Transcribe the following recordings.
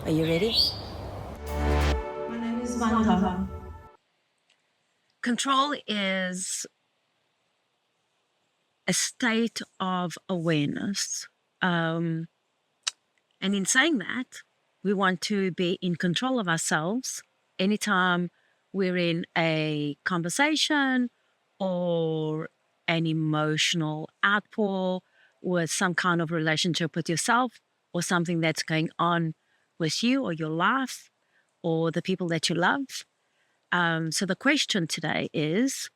Are you ready? My name is Vanta. Control is a state of awareness. And in saying that, we want to be in control of ourselves anytime we're in a conversation or an emotional outpour with some kind of relationship with yourself or something that's going on with you or your life or the people that you love. So the question today is,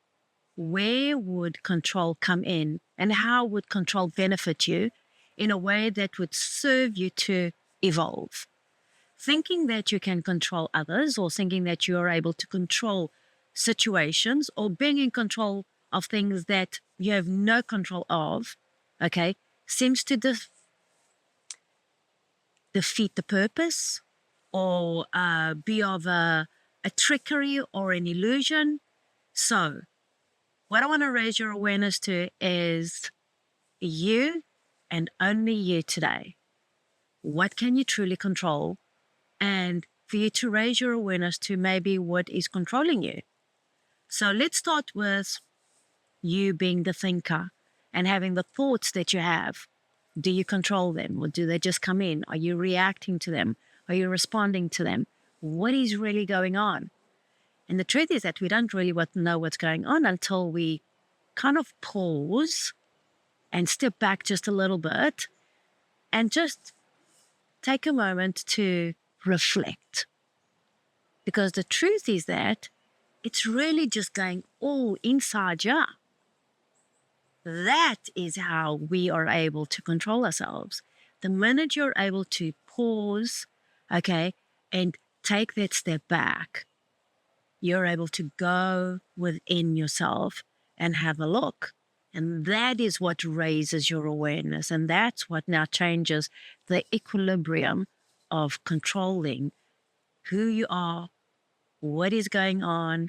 where would control come in and how would control benefit you in a way that would serve you to evolve? Thinking that you can control others or thinking that you are able to control situations or being in control of things that you have no control of, okay, seems to defeat the purpose or be of a trickery or an illusion. So what I want to raise your awareness to is you and only you today. What can you truly control? And for you to raise your awareness to maybe what is controlling you. So let's start with you being the thinker and having the thoughts that you have. Do you control them or do they just come in? Are you reacting to them? Are you responding to them? What is really going on? And the truth is that we don't really know what's going on until we kind of pause and step back just a little bit and just take a moment to reflect. Because the truth is that it's really just going all inside you. That is how we are able to control ourselves. The minute you're able to pause, okay, and take that step back, you're able to go within yourself and have a look. And that is what raises your awareness. And that's what now changes the equilibrium of controlling who you are, what is going on,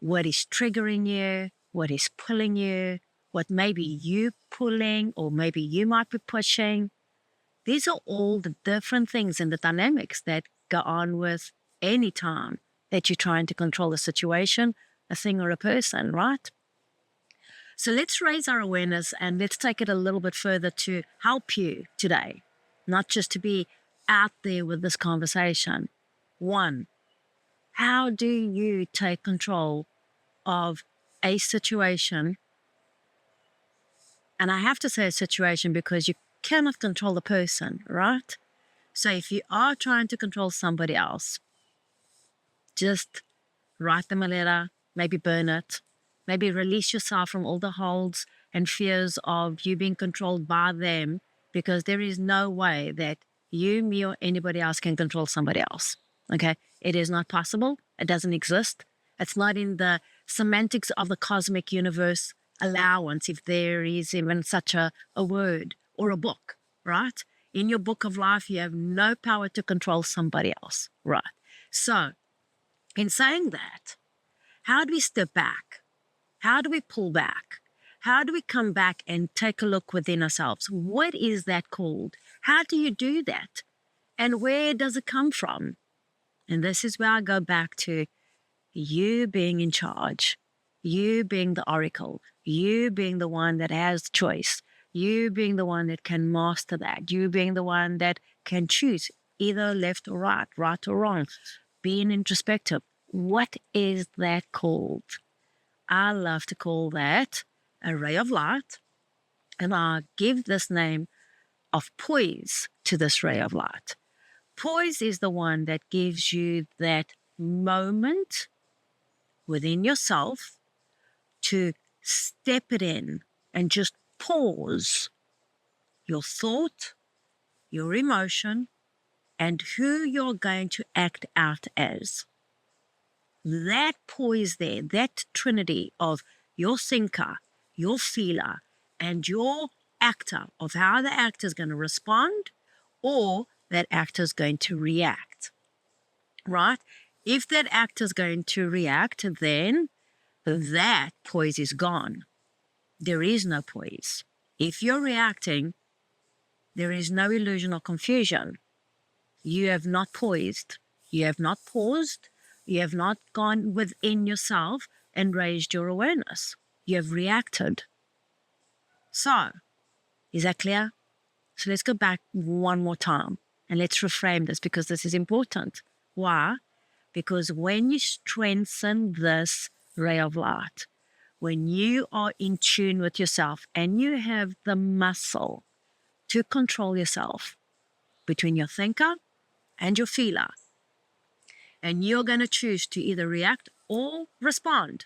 what is triggering you, what is pulling you, what maybe you pulling or maybe you might be pushing. These are all the different things and the dynamics that go on with any time that you're trying to control a situation, a thing or a person, right? So let's raise our awareness and let's take it a little bit further to help you today, not just to be out there with this conversation. One, how do you take control of a situation? And I have to say a situation because you cannot control the person, right? So if you are trying to control somebody else, just write them a letter, maybe burn it, maybe release yourself from all the holds and fears of you being controlled by them, because there is no way that you, me, or anybody else can control somebody else. Okay? It is not possible. It doesn't exist. It's not in the semantics of the cosmic universe allowance, if there is even such a word or a book, right? In your book of life, you have no power to control somebody else, right? So, in saying that, how do we step back? How do we pull back? How do we come back and take a look within ourselves? What is that called? How do you do that? And where does it come from? And this is where I go back to you being in charge, you being the oracle, you being the one that has choice, you being the one that can master that, you being the one that can choose either left or right or wrong, being introspective. What is that called? I love to call that a ray of light, and I give this name of poise to this ray of light. Poise is the one that gives you that moment within yourself to step it in and just pause your thought, your emotion, and who you're going to act out as. That poise there, that trinity of your thinker, your feeler, and your actor, of how the actor is going to respond or that actor is going to react, right? If that actor is going to react, then that poise is gone. There is no poise. If you're reacting, there is no illusion or confusion. You have not poised. You have not paused. You have not gone within yourself and raised your awareness. You have reacted. So, is that clear? So let's go back one more time and let's reframe this because this is important. Why? Because when you strengthen this ray of light, when you are in tune with yourself and you have the muscle to control yourself between your thinker and your feeler, and you're going to choose to either react or respond,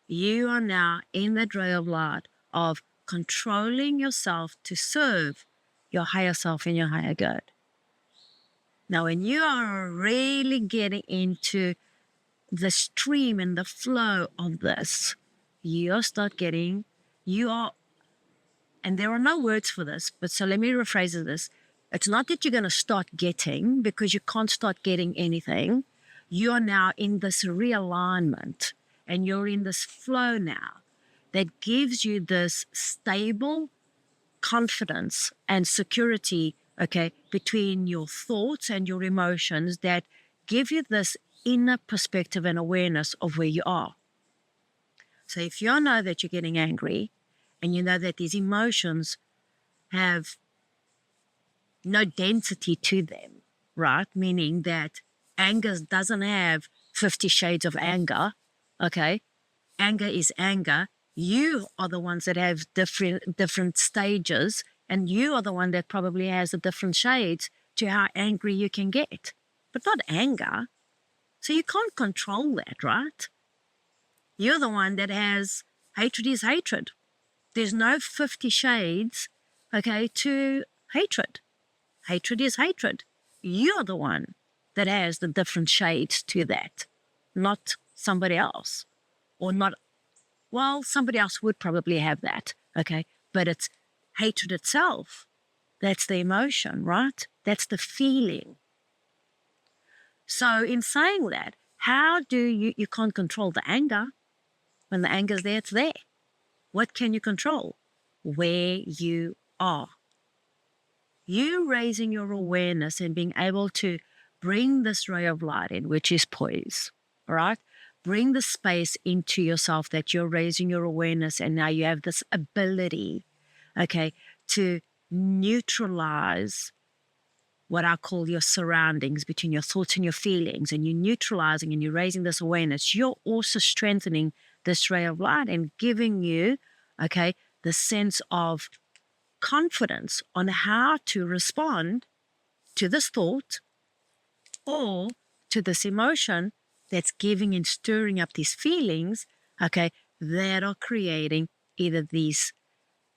you are now in that ray of light of controlling yourself to serve your higher self and your higher good. Now, when you are really getting into the stream and the flow of this, you are, and there are no words for this, but so let me rephrase this. It's not that you're going to start getting, because you can't start getting anything. You are now in this realignment and you're in this flow now that gives you this stable confidence and security, between your thoughts and your emotions that give you this inner perspective and awareness of where you are. So if you know that you're getting angry and you know that these emotions have no density to them, right? Meaning that anger doesn't have 50 shades of anger, okay? Anger is anger. You are the ones that have different stages, and you are the one that probably has the different shades to how angry you can get, but not anger. So you can't control that, right? You're the one that has hatred is hatred. There's no 50 shades, to hatred. Hatred is hatred. You're the one that has the different shades to that, not somebody else. Or not, well, somebody else would probably have that, but it's hatred itself. That's the emotion, right? That's the feeling. So in saying that, how do you can't control the anger. When the anger's there, it's there. What can you control? Where you are. You raising your awareness and being able to bring this ray of light in, which is poise, all right? Bring the space into yourself that you're raising your awareness, and now you have this ability, to neutralize what I call your surroundings between your thoughts and your feelings, and you're neutralizing and you're raising this awareness. You're also strengthening this ray of light and giving you, the sense of confidence on how to respond to this thought or to this emotion that's giving and stirring up these feelings, that are creating either these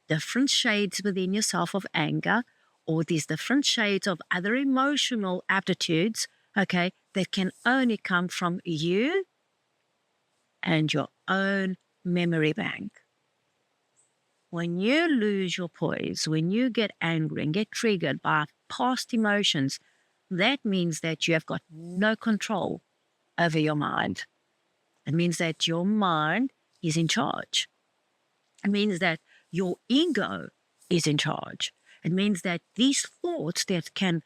different shades within yourself of anger or these different shades of other emotional aptitudes, that can only come from you and your own memory bank. When you lose your poise, when you get angry and get triggered by past emotions, that means that you have got no control over your mind. It means that your mind is in charge. It means that your ego is in charge. It means that these thoughts that can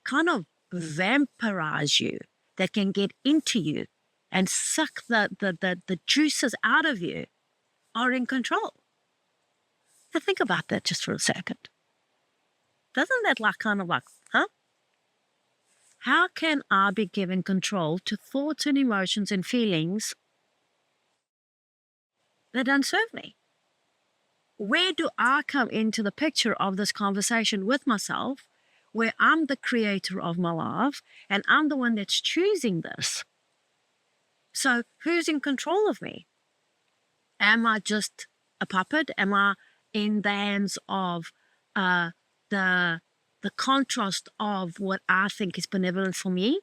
kind of vampirize you, that can get into you and suck the juices out of you, are in control. Now think about that just for a second. Doesn't that huh? How can I be given control to thoughts and emotions and feelings that don't serve me? Where do I come into the picture of this conversation with myself, where I'm the creator of my life and I'm the one that's choosing this? So who's in control of me? Am I just a puppet? Am I in the hands of the contrast of what I think is benevolent for me?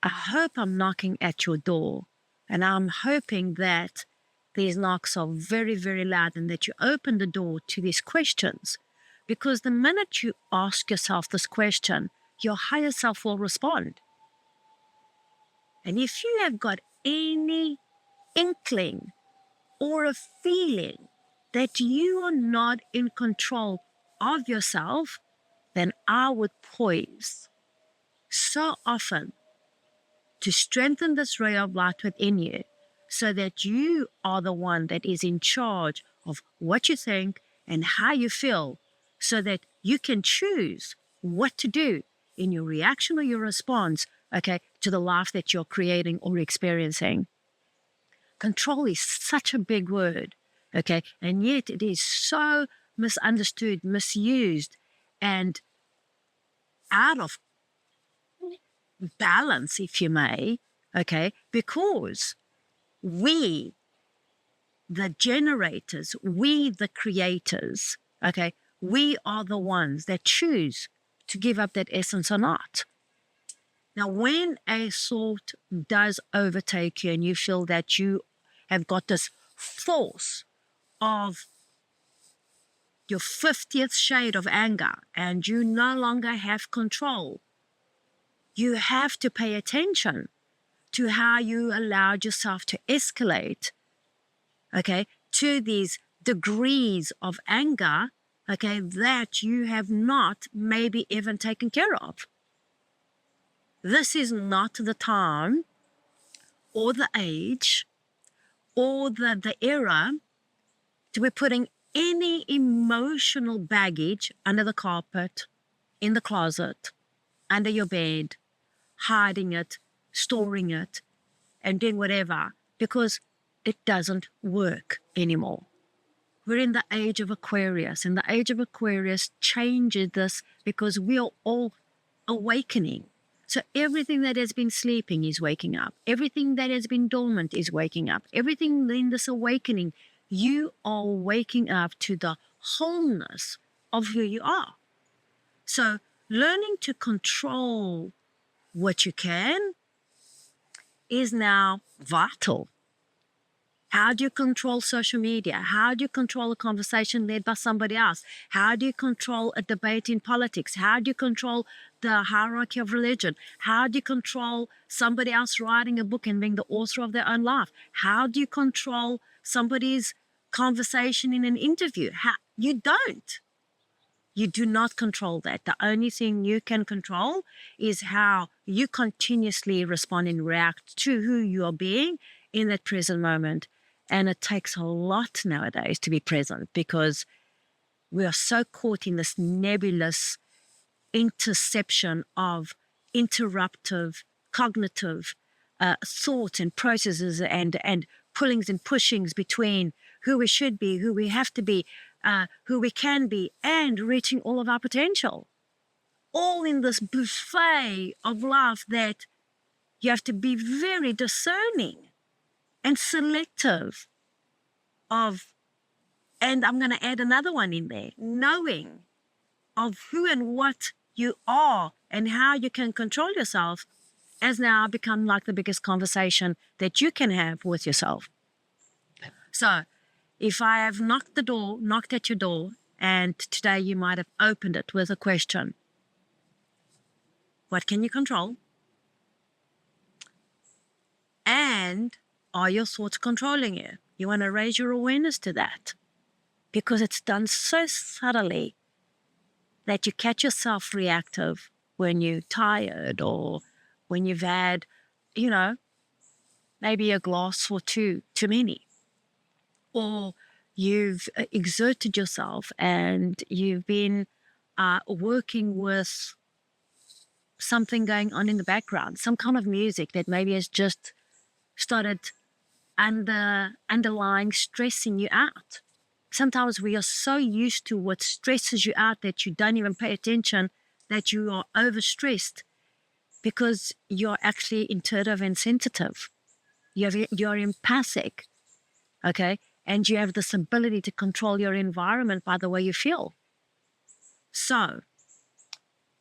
I hope I'm knocking at your door, and I'm hoping that these knocks are very, very loud and that you open the door to these questions, because the minute you ask yourself this question, your higher self will respond. And if you have got any inkling or a feeling that you are not in control of yourself, then I would poise so often to strengthen this ray of light within you so that you are the one that is in charge of what you think and how you feel, so that you can choose what to do in your reaction or your response, okay, to the life that you're creating or experiencing. Control is such a big word, okay, and yet it is so misunderstood, misused, and out of balance, if you may, okay, because we, the generators, we, the creators, okay, we are the ones that choose to give up that essence or not. Now, when a thought does overtake you and you feel that you have got this force of your 50th shade of anger and you no longer have control, you have to pay attention to how you allowed yourself to escalate, okay, to these degrees of anger, okay, that you have not maybe even taken care of. This is not the time or the age or the era to be putting any emotional baggage under the carpet, in the closet, under your bed, hiding it, storing it, and doing whatever, because it doesn't work anymore. We're in the age of Aquarius, and the age of Aquarius changes this because we are all awakening. So everything that has been sleeping is waking up. Everything that has been dormant is waking up. Everything in this awakening, you are waking up to the wholeness of who you are. So learning to control what you can is now vital. How do you control social media? How do you control a conversation led by somebody else? How do you control a debate in politics? How do you control the hierarchy of religion? How do you control somebody else writing a book and being the author of their own life? How do you control somebody's conversation in an interview? You don't. You do not control that. The only thing you can control is how you continuously respond and react to who you are being in that present moment. And it takes a lot nowadays to be present because we are so caught in this nebulous interception of interruptive, cognitive thoughts and processes and pullings and pushings between who we should be, who we have to be, who we can be, and reaching all of our potential. All in this buffet of life that you have to be very discerning and selective of, and I'm going to add another one in there, knowing of who and what you are and how you can control yourself has now become like the biggest conversation that you can have with yourself. So if I have knocked at your door, and today you might have opened it with a question, what can you control? And are your thoughts controlling you? You want to raise your awareness to that because it's done so subtly that you catch yourself reactive when you're tired or when you've had, maybe a glass or two too many, or you've exerted yourself and you've been working with something going on in the background, some kind of music that maybe has just started underlying stressing you out. Sometimes we are so used to what stresses you out that you don't even pay attention, that you are overstressed because you're actually intuitive and sensitive. You're empathic, okay? And you have this ability to control your environment by the way you feel. So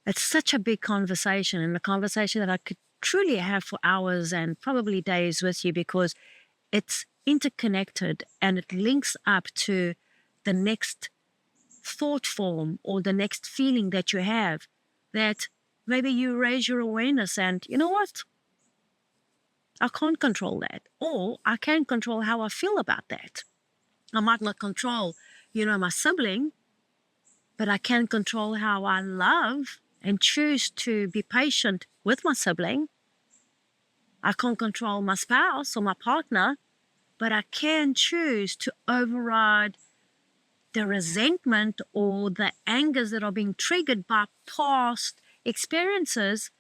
it's such a big conversation, and a conversation that I could truly have for hours and probably days with you, because it's interconnected and it links up to the next thought form or the next feeling that you have, that maybe you raise your awareness and, you know what? I can't control that. Or I can control how I feel about that. I might not control, my sibling, but I can control how I love and choose to be patient with my sibling. I can't control my spouse or my partner, but I can choose to override the resentment or the angers that are being triggered by past experiences.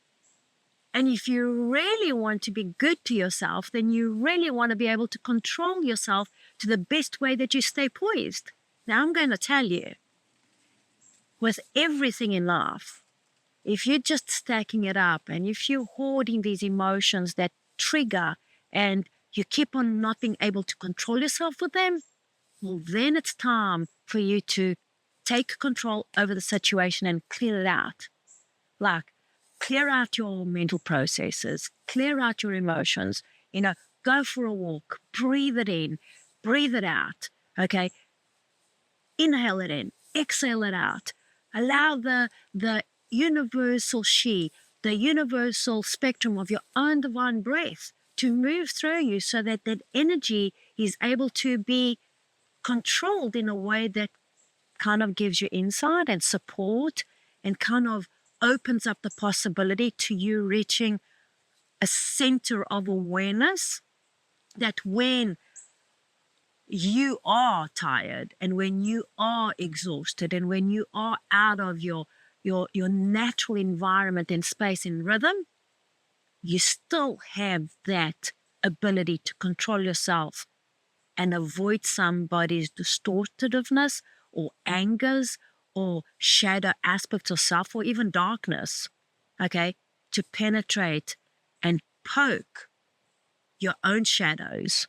And if you really want to be good to yourself, then you really want to be able to control yourself to the best way that you stay poised. Now, I'm going to tell you, with everything in life, if you're just stacking it up and if you're hoarding these emotions that trigger and you keep on not being able to control yourself with them, well, then it's time for you to take control over the situation and clear it out. Like, clear out your mental processes, clear out your emotions, go for a walk, breathe it in, breathe it out, okay? Inhale it in, exhale it out. Allow the universal the universal spectrum of your own divine breath to move through you so that that energy is able to be controlled in a way that kind of gives you insight and support and kind of opens up the possibility to you reaching a center of awareness that when you are tired and when you are exhausted and when you are out of your natural environment and space and rhythm, you still have that ability to control yourself and avoid somebody's distortiveness or angers or shadow aspects of self or even darkness, okay, to penetrate and poke your own shadows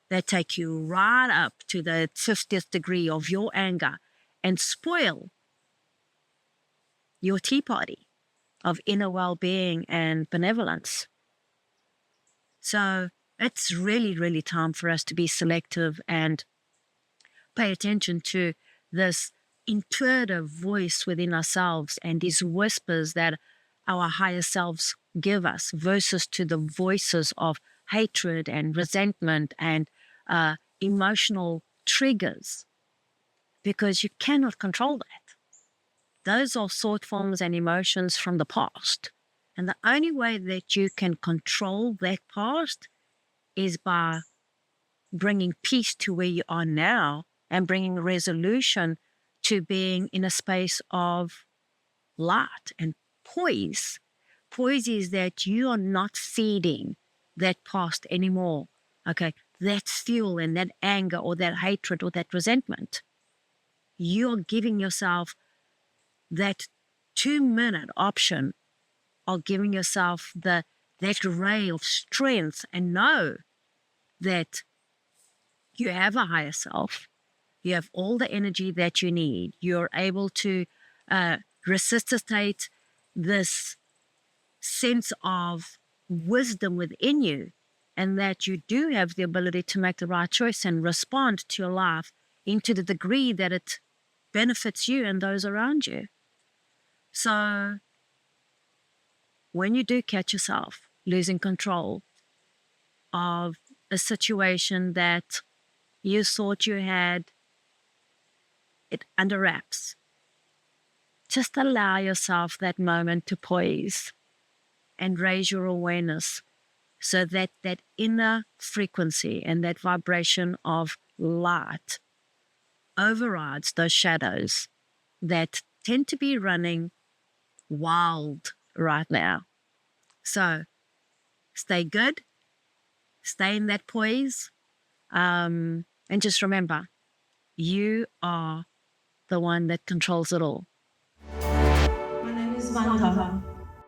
that take you right up to the 50th degree of your anger and spoil your tea party of inner well-being and benevolence. So it's really, really time for us to be selective and pay attention to this intuitive voice within ourselves and these whispers that our higher selves give us versus to the voices of hatred and resentment and emotional triggers, because you cannot control that. Those are thought forms and emotions from the past. And the only way that you can control that past is by bringing peace to where you are now and bringing resolution to being in a space of light and poise. Poise is that you are not feeding that past anymore, okay? That fuel and that anger or that hatred or that resentment. You are giving yourself that 2-minute option of giving yourself that ray of strength and know that you have a higher self. You have all the energy that you need. You're able to resuscitate this sense of wisdom within you, and that you do have the ability to make the right choice and respond to your life into the degree that it benefits you and those around you. So when you do catch yourself losing control of a situation that you thought you had it under wraps, just allow yourself that moment to poise and raise your awareness so that that inner frequency and that vibration of light overrides those shadows that tend to be running wild right now. So stay good, stay in that poise, and just remember, you are the one that controls it all. My name is Vanda.